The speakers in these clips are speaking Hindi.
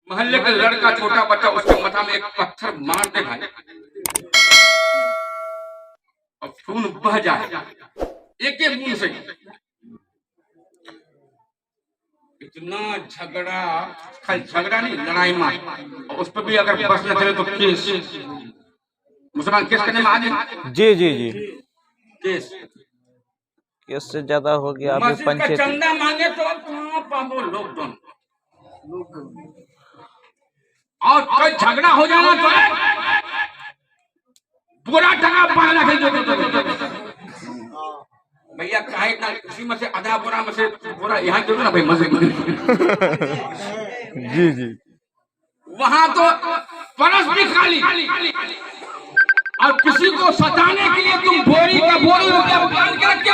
मोहल्ले का लड़का छोटा बच्चा उसके माथा में एक पत्थर मार दे भाई और खून बह जाए एक एक बूंद से। इतना झगड़ा, खाली झगड़ा नहीं, लड़ाई मार, और उस पर भी अगर बस न चले तो केस, मुसलमान केस करने में आगे। जी जी जी, केस से ज्यादा हो गया अभी मस्जिद का पंचायत। चंदा मांगे तो कहाँ पाबो लोग दोनों, और कोई झगड़ा हो जाना तो पूरा टका पाना है जो भैया काहे ना खुशी में से आधा पूरा में से पूरा यहाँ क्यों ना भाई मस्जिद में जी जी, वहां तो परस भी खाली, और किसी को सताने के लिए तुम बोरी का बोरी रुपया उठान के रख के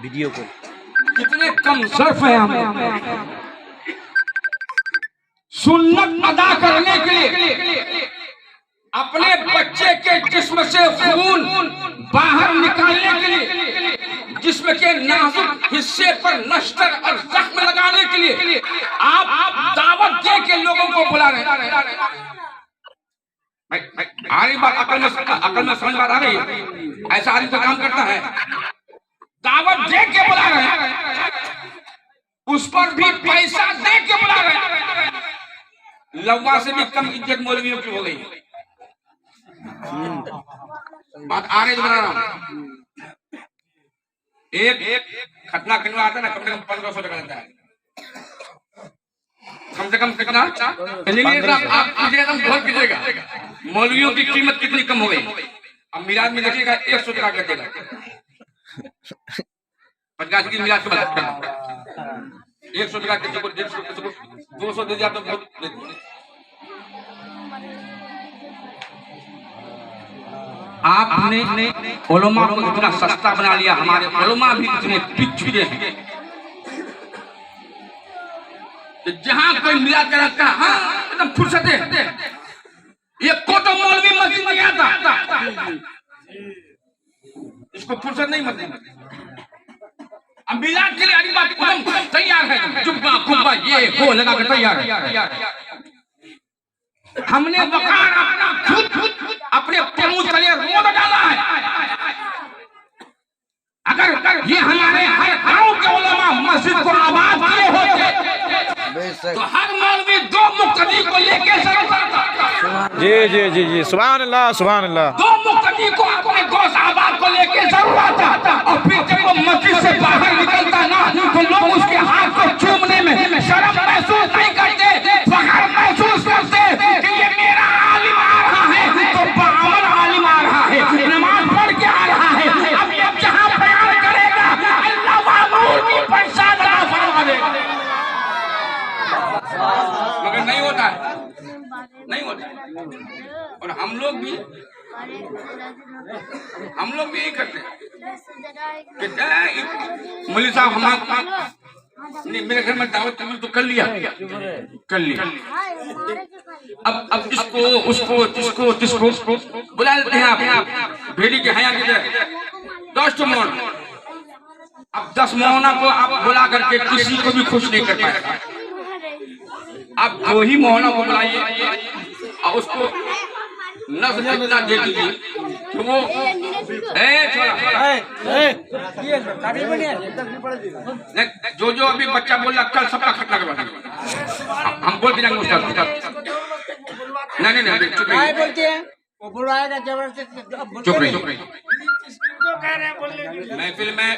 वीडियो को कितने कम सर्फ है हम। सुन्नत अदा करने के लिए अपने बच्चे के जिस्म से खून बाहर निकालने के लिए, जिस्म के नाजुक हिस्से पर नश्तर और जख्म लगाने के लिए आप दावत दे के लोगों को बुला रहे हैं। आ रही बात, अकल में समझ बात आ रही है? ऐसा आदमी तो काम करता है, दावत दे के बुला रहे हैं, उस पर भी पैसा दे के बुला रहे हैं। लव्वा से भी कम इज्जत मौलवियों की हो गई। बात आ रही बना रहा हूं। एक खतना करने आता है ना, कम से कम 1500 टका लेता है, कम से कम कितना? आप एकदम बहुत कीजिएगा मौलवियों की कीमत कितनी कम हो गई। अब मिलाद में देखिएगा 100 टका कर देगा, 50 की मिलाद के बाद 100 टका किसी को 150 किसी को 200 दे दिया तो बहुत। आपने उलमा को इतना सस्ता बना लिया, हमारे उलमा भी इतने पिछड़े हैं कि जहां कोई मिला कर रखता है, हाँ एकदम फुर्सत है। ये कोटो मौलवी मस्जिद में गया था, इसको फुर्सत नहीं मस्जिद। अब मिलाद के लिए अभी बात एकदम तैयार है, जुब्बा कुब्बा ये वो लगा कर तैयार है। हमने वकार अपना खुद अपने मुंह तले रोड डाला है। अगर ये हमारे हर गांव के उलमा मस्जिद को आबाद किए होते तो हर मौलवी 2 मुक्तदी को लेके जरूर, जी जी जी जी, सुभान अल्लाह सुभान अल्लाह, 2 मुक्तदी को अपने गौस आबाद को लेके जरूर आता, और फिर जब वो मस्जिद से बाहर निकलता ना तो लोग उसके हाथ को चूमने में शर्म महसूस नहीं करते, फख्र महसूस करते कि ये मेरा आलिम आ रहा है, तो बामन आलिम आ रहा है, नमाज पढ़ के आ रहा है। अब ये जहां बयान करेगा अल्लाह मामूर की प्रसाद अता फरमा देगा। मगर नहीं होता है, नहीं होता। और हम लोग भी यही करते हैं। मौलवी साहब हमारा नहीं, मेरे घर में दावत तो कर लिया। अब इसको उसको जिसको बुला लेते हैं आप भेड़ी के हया की तरह 10 मोहन। अब 10 मोहना को आप बुला करके किसी को भी खुश नहीं कर पाए। आप 2 ही मोहना को बुलाइए और उसको नफ्स इतना दे दीजिए कि वो जो अभी बच्चा बोल रहा कल सबका खतना करवा, हम बोल दिया नहीं चुप रहिए, चुप रहिए। महफिल में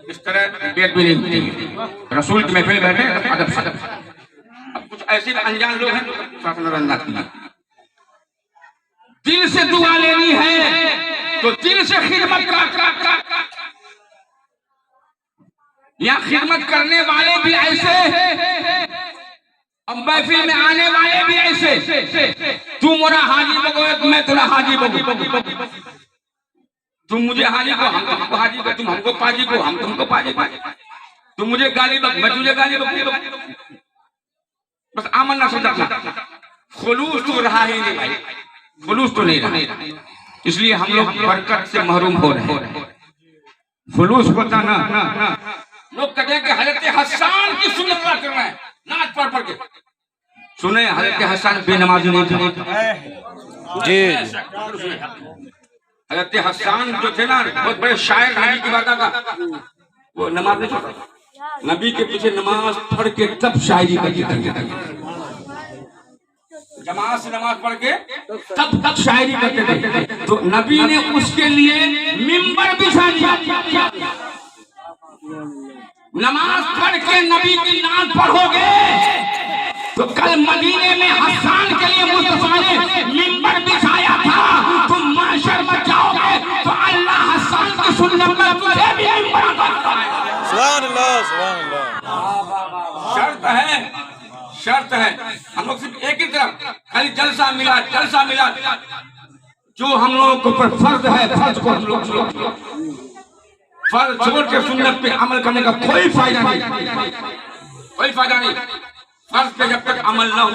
इस तरह बेद भी नहीं होती, रसूल की महफिल बैठे अदब से। अब कुछ ऐसे अनजान लोग हैं तो दिल से दुआ लेनी है तो दिल से खिदमत कर। यहाँ खिदमत करने वाले भी ऐसे, अब महफिल में आने वाले भी ऐसे। तू मोरा हाजी बगो तो मैं तेरा हाजी बगो, तुम मुझे हाजी को, हम तुमको हाजी को, तुम हमको पाजी को, हम तुमको पाजी को, तुम मुझे गाली बक, मैं तुझे गाली बक। बस आमन ना समझना, खुलूस तो रहा ही नहीं भाई, खुलूस तो नहीं रहा। इसलिए हम लोग बरकत से महरूम हो रहे हैं। खुलूस होता ना लोग कहते हैं कि हजरत हसन की सुन्नत कर रहे हैं, नाच पढ़ के सुने हजरत हसन बेनमाजी नहीं थे। जी हजरत हसन जो थे ना बहुत बड़े शायर, नबी की बात का वो नमाज नहीं पढ़ता, नबी के पीछे नमाज पढ़ के तब शायरी करते थे। जमात से नमाज पढ़ के तब शायरी करते थे। तो नबी ने उसके लिए मिंबर बिछा दिया। नमाज पढ़ के नबी की नाम पढ़ोगे तो कल मदीने में हसन के लिए मुस्तफा ने मिंबर बिछाया था। तुम माशर में जाओगे तो अल्लाह हसन की सुन्नत में तुझे भी मिंबर सुभान अल्लाह सुभान अल्लाह। शर्त है हम लोग सिर्फ एक ही तरफ खाली जलसा मिला जो हम लोगों को पर फर्ज है, फर्ज को हम लोग फर्ज छोड़ के सुन्नत पे अमल करने का कोई फायदा नहीं। फर्ज पे जब तक अमल न हो,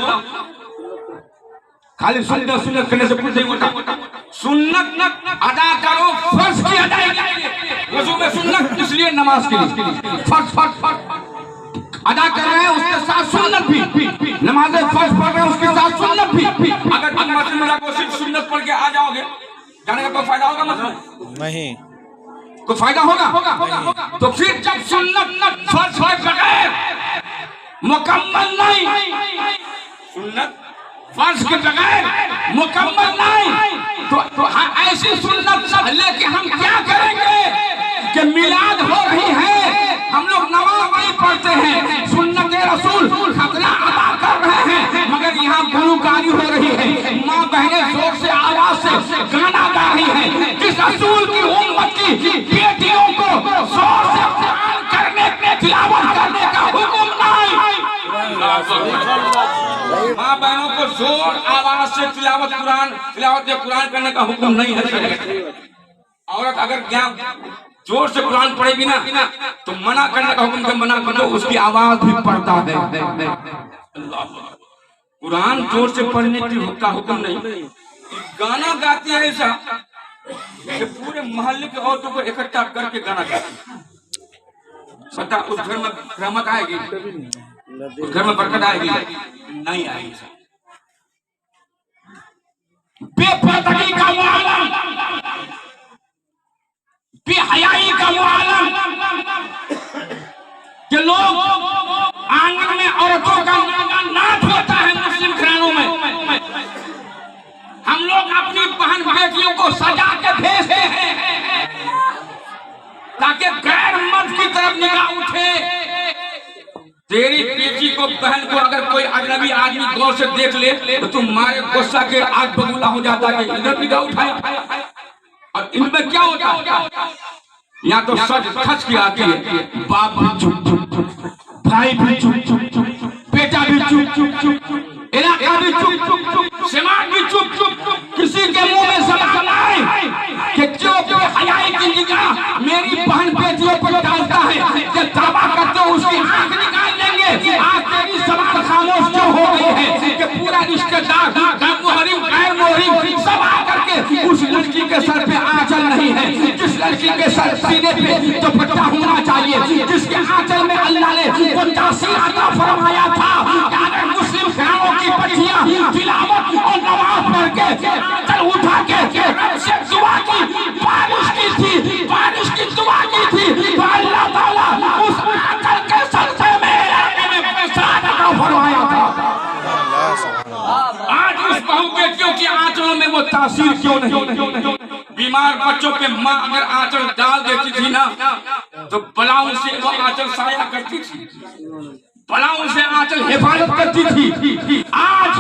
खाली सुन्नत करने से कुछ नहीं होता। सुन्नत अदा करो, फर्ज की अदायगी। वजू में सुन्नत इसलिए नमाज के लिए फर्ज अदा कर रहे हैं, उसके साथ सुन्नत भी। नमाज फर्ज पढ़ रहे हैं, उसके साथ सुन्नत भी। अगर तुम मस्जिद में जाकर सिर्फ सुन्नत पढ़ के आ जाओगे, जाने का कोई फायदा होगा? मतलब नहीं, कोई फायदा होगा? तो फिर जब सुन्नत फर्ज के बगैर मुकम्मल नहीं, सुन्नत फर्ज के बगैर मुकम्मल नहीं, तो ऐसी सुन्नत लेके हम क्या करेंगे कि मिलाद हो रही है, हम लोग नमाज नहीं पढ़ते हैं, सुन्नत रसूल खतरा अदा कर रहे हैं, मगर यहाँ गुलकारी हो रही है, माँ बहनें जोर से आवाज से गाना गा रही है। किस रसूल की उम्मत की बेटियों को जोर से कुरान करने तिलावत करने का हुक्म नहीं। माँ बहनों को जोर आवाज से तिलावत कुरान करने का हुक्म नहीं है। औरत अगर ज्ञान जोर से कुरान पढ़ेगी ना तो मना करने का हुक्म, मना कर दो, उसकी आवाज भी पड़ता है। कुरान जोर से पढ़ने का हुक्म नहीं। गाना गाती है ऐसा कि पूरे मोहल्ले के औरतों को इकट्ठा करके गाना गाती है। पता उस घर में रहमत आएगी, उस घर में बरकत आएगी? नहीं आएगी। बेपर्दगी का मुआलम, बेहयाई का मुआलम कि लोग आंगन में औरतों का नाच होता है। मुस्लिम घरानों में हम लोग अपनी बहन बेटियों को सजा के भेजते हैं ताकि गैर मर्द की तरफ निगाह उठे। तेरी बेटी को, बहन को अगर कोई अजनबी आदमी गौर से देख ले तो तुम्हारे गुस्सा के आग बबूला हो जाता है कि इधर निगाह उठाए। और इनमें क्या होता है? यहाँ तो सच खच की आती है, बाप भी चुप चुप, भाई भी चुप चुप, बेटा भी चुप चुप, इलाका भी चुप चुप, समाज भी चुप चुप। किसी के मुंह में जबान आए कि जो हयाई की निगाह मेरी बहन बेटियों पर डालता है, कि दावा करते हो उसकी आंख निकाल लेंगे। आज तेरी जबान खामोश क्यों हो गई है कि पूरा रिश्तेदार मुहरिम गैर मुहरिम सब आकर के उस लड़की के सर पे आंचल नहीं है, जिस लड़की के सर सीने पे दुपट्टा होना चाहिए, जिसके आंचल में अल्लाह ने वो तासीर अता फरमाया था कि अगर मुस्लिम घरानों की बच्चियां तिलावत और नमाज पढ़ के आंचल उठा के से दुआ की, बारिश की दुआ की थी, तो अल्लाह ताला उस आंचल के सर से मेरे बरसात अता फरमाया था। आज उस बहू बेटियों की आंचलों में वो तासीर क्यों नहीं? बीमार बच्चों पे माँ अगर आंचल डाल देती थी ना तो बलाओं से वो आंचल साया करती थी, बलाओं से आंचल हिफाजत करती थी। आज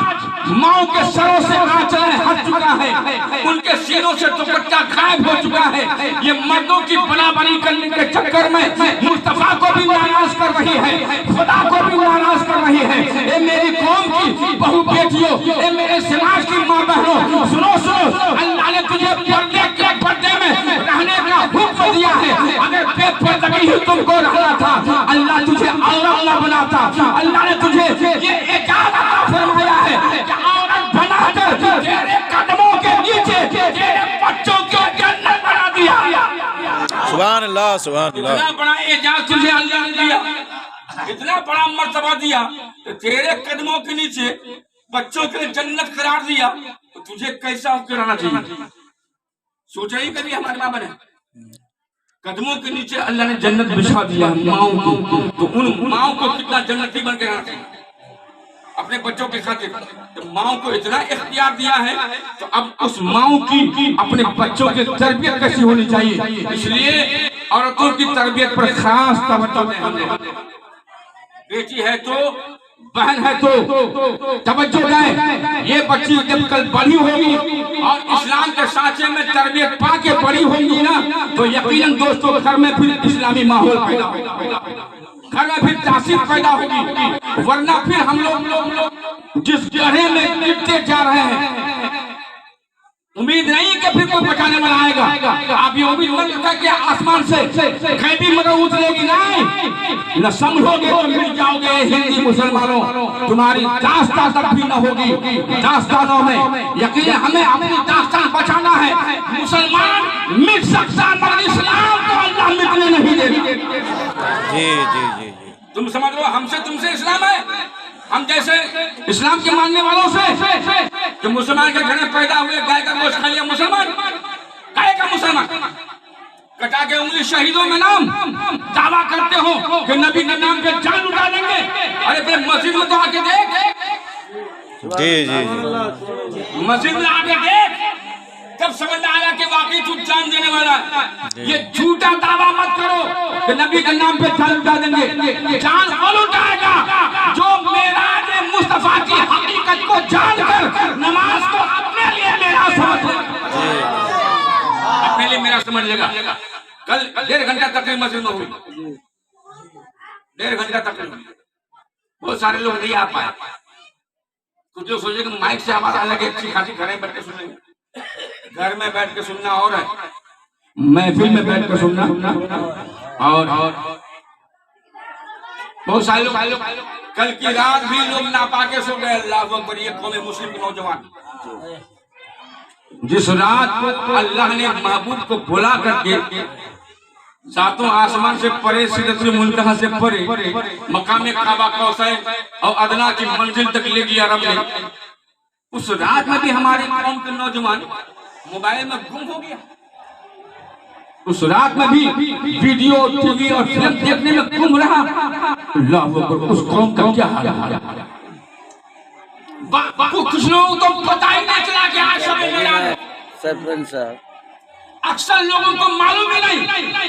माओ के सरों से आंचल हट चुका है, उनके सीनों से दुपट्टा गायब हो चुका है। ये मर्दों की बराबरी करने के चक्कर में मुस्तफा को भी नाराज कर रही है, खुदा को भी नाराज कर रही है। ये मेरी कौम की बहू बेटियों, ये मेरे समाज की माँ बहनों, सुनो अल्लाह ने तुझे पर्दे में रहने का हुक्म दिया है। अगर बेपर्दगी ही तुमको रहना था, अल्लाह तुझे औरत बनाता। अल्लाह ने तुझे ये इजाजत फरमाया है कि औरत बनाकर तेरे कदमों के नीचे तेरे बच्चों को जन्नत बना दिया। सुभान अल्लाह सुभान अल्लाह। इतना बड़ा एजाज तुझे अल्लाह ने दिया, इतना बड़ा मर्तबा दिया, तो तेरे कदमों के नीचे बच्चों के लिए जन्नत करार दिया, तो तुझे कैसा कराना चाहिए? सोचा ही कभी हमारे माँ बने कदमों के नीचे अल्लाह ने जन्नत बिछा दिया माओ को, तो उन माओ को कितना जन्नती बन के रहना चाहिए अपने बच्चों के खातिर। तो माओ को इतना इख्तियार दिया है, तो अब उस माओ की अपने बच्चों की तरबियत कैसी होनी चाहिए, इसलिए औरतों की तरबियत पर खास तवज्जो दें हम लोग। बेटी है तो, बहन है तो तवज्जो दें। ये बच्ची जब कल बड़ी होगी और इस्लाम के सांचे में तरबियत पाके बड़ी होगी ना, तो यकीनन दोस्तों घर में फिर इस्लामी माहौल पैदा होगा, घर में फिर तासीर पैदा होगी। वरना फिर हम लोग जिस गड्ढे में गिरते जा रहे हैं, उम्मीद नहीं कि फिर कोई बचाने वाला आएगा। आप ये उम्मीद मत रखा कि आसमान से खैबी मगर उतरेगी, नहीं। न समझोगे तो मिल जाओगे हिंदी मुसलमानों, तुम्हारी दास्तान तक भी न होगी। दास्तानों में यकीन हमें अपनी दास्तान बचाना है। मुसलमान मिट सकता मगर इस्लाम को अल्लाह मिटने नहीं देगा। जी। तुम समझ लो, हमसे तुमसे इस्लाम है। हम जैसे इस्लाम के मानने वालों से जो मुसलमान के घर में पैदा हुए, गाय का गोश्त खा लिया मुसलमान, गाय का मुसलमान कटा के उंगली शहीदों में नाम दावा करते हो कि नबी के नाम पे जान उठा देंगे। अरे फिर मस्जिद में तो आके देख, जी। मस्जिद में आके देख, तब समझ में आया कि वाकई तू जान देने वाला है। ये झूठा दावा मत करो कि नबी के नाम पे जान उठा देंगे। जान कौन उठाएगा? जो मेराज मुस्तफा की हकीकत को जानकर नमाज को अपने लिए मेरा समझ, अपने लिए मेरा समझ लेगा। कल 1.5 घंटा तकरीर मस्जिद में हुई, 1.5 घंटा तकरीर। बहुत सारे लोग नहीं आ पाए। कुछ लोग सोचे कि माइक से आवाज अलग अच्छी खासी घर में बैठ के सुनेंगे। घर में बैठ के सुनना और है, महफिल में बैठ के सुनना और बहुत सारे लोग कल की रात भी लोग नापाके सो गए। अल्लाह अकबर। ये कौम मुस्लिम के नौजवान, जिस रात को अल्लाह ने महबूब को बुला करके सातों आसमान से परे, सिदरतुल मुंतहा से परे, मकाम काबा कौसैन और अदना की मंजिल तक ले गया रब ने। उस रात में भी हमारे कौम के नौजवान मोबाइल में गुम हो गया। उस रात में भी वीडियो, टीवी और फिल्म देखने में गुम रहा। अल्लाह अकबर। उस कौम का क्या हाल है? कुछ लोगों को पता ही नहीं चला कि आज शब मेराज। सरपंच साहब, अक्सर लोगों को मालूम ही नहीं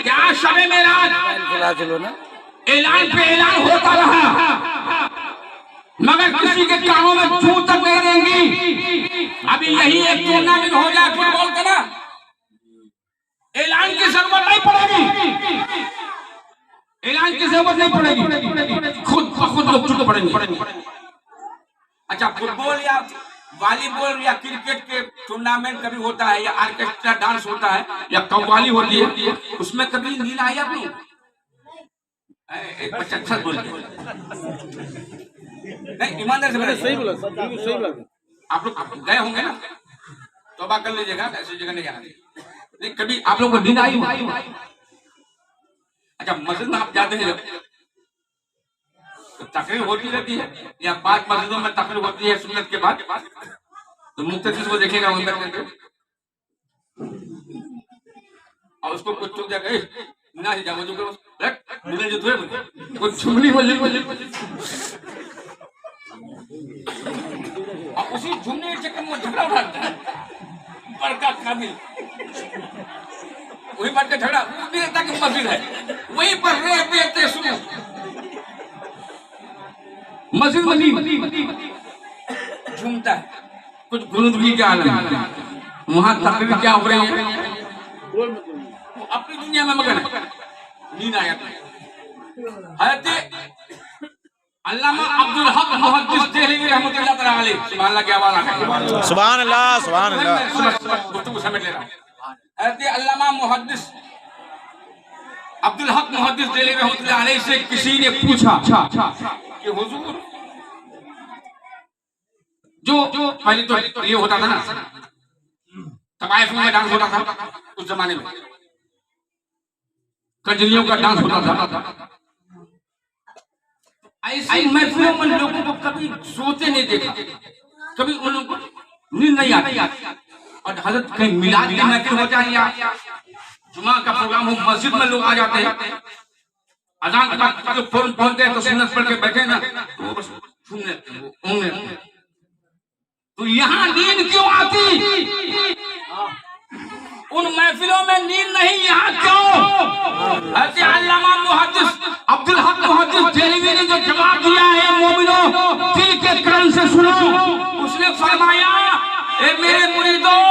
कि आज शब मेराज। चलो ना, ऐलान पे ऐलान होता रहा, मगर किसी के कानों में जूं तक नहीं देंगी। अभी यही एक टूर्नामेंट हो जाए फुटबॉल का ना, ऐलान की जरूरत नहीं पड़ेगी, ऐलान की जरूरत नहीं पड़ेगी, खुद ब खुद लोग चुप पड़ेंगे। अच्छा, फुटबॉल या वॉलीबॉल या क्रिकेट के टूर्नामेंट कभी होता है, या ऑर्केस्ट्रा डांस होता है, या कव्वाली होती है, उसमें कभी नींद आई आपको? एक बच्चा अच्छा बोल नहीं, ईमानदार से सही बोला, सही बात। आप लोग गए होंगे ना, तौबा कर लीजिएगा, ऐसी जगह नहीं जाना चाहिए। कभी आप लोग को नींद आई? अच्छा, मस्जिद में आप जाते हैं तो तकरीर होती रहती है, या 5 मस्जिदों में तकरीर होती है सुन्नत के बाद, तो मुख्तसिर को देखेगा वहीं पर और उसको कुछ चुप जाकर ना ही जाओ जो मिले जो कुछ चुमनी बोले और उसी झुमने के चक्कर में झगड़ा उठाता है बड़का काबिल। वही बढ़ के झगड़ा भी रहता कि मस्जिद है, वहीं पर रहते सुनो मस्जिद में झूमता है, कुछ गुनगुनी के आलम है, वहां तकरीर क्या हो रही है, वो अपनी दुनिया में मगन है। नींद आया अल्लामा अब्दुल हक मुहद्दिस देहलवी रहमतुल्लाह तआला अलैह, सुभान अल्लाह की आवाज आ गई, सुभान अल्लाह, सुभान अल्लाह। गुफ्तगू समेट ले रहा हूं। अल्लामा मुहद्दिस अब्दुल हक मुहद्दिस देहलवी रहमतुल्लाह अलैह से किसी ने पूछा कि हुजूर, जो पहले तो ये होता था ना, तवाइफ में डांस होता था उस जमाने में, कजरियों का डांस होता था, ऐसी महफिलों में लोगों को कभी सोते नहीं देखा कभी उन लोगों को नींद नहीं आती। और हजरत कहीं मिलाद की महफिल हो जाए या जुमा का प्रोग्राम हो, मस्जिद में लोग आ जाते हैं, अजान के बाद जो फौरन पहुंचते हैं तो सुन्नत पढ़ के बैठे ना, वो बस सुनने तो यहाँ नींद क्यों आती? उन महफिलों में नींद नहीं, यहाँ क्यों? ऐसे अल्लामा मुहद्दिस अब्दुल हक मुहद्दिस देहलवी ने जो जवाब दिया है, मोमिनो दिल के कान से सुनो। उसने फरमाया, ए मेरे मुरीदों,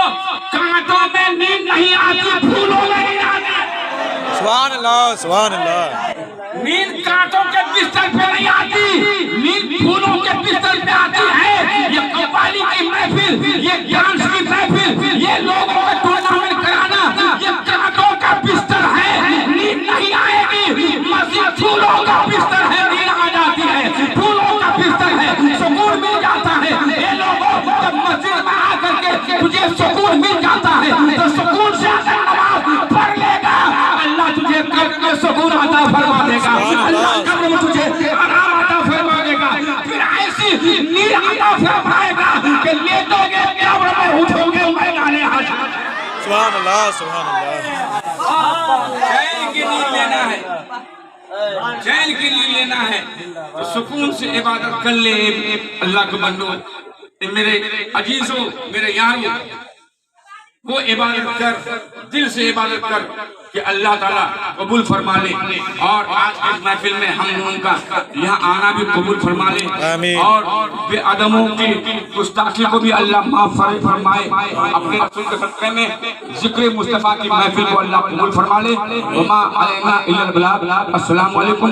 कांटों में नींद नहीं आती, फूलों में नींद आती। सुभान अल्लाह, सुभान अल्लाह। नींद कांटों के बिस्तर पे नहीं आती, नींद फूलों के बिस्तर पे आती है। ये कव्वाली की महफिल, ये डांस की महफिल, ये लोगों का टूर्नामेंट कराना, ये कांटों का बिस्तर है, नींद नहीं आएगी। मस्जिद फूलों का बिस्तर है, नींद आ जाती है, फूलों का बिस्तर है, सुकून मिल जाता है। ये लोगों जब मस्जिद में आकर के तुझे सुकून मिल जाता है तो सुकून से अगर नमाज पढ़ लेगा, अल्लाह तुझे कब्र में सुकून अता फरमा देगा, अल्लाह कब्र में तुझे आराम अता फरमा देगा, फिर ऐसी नींद अता फरमाएगा कि लेटोगे कब्र में, उठोगे मैदाने हश्र। सुभान अल्लाह, सुभान अल्लाह। चैन की नींद लेना है, चैन की नींद लेना है तो सुकून से इबादत कर ले। अल्लाह को बंदो, मेरे अजीजों, मेरे यारों, वो इबादत कर, दिल से इबादत कर कि अल्लाह ताला कबूल फरमा ले। और आज इस महफिल में हम लोगों का यहाँ आना भी कबूल फरमा ले, आमीन। और बेअदबों की गुस्ताखी को भी अल्लाह माफ फरमाए। अपने रसूल के सदक़े में जिक्र मुस्तफा की महफिल को अल्लाह कबूल फरमा ले। वमा अलैना इल्लल बलाग। अस्सलामु अलैकुम।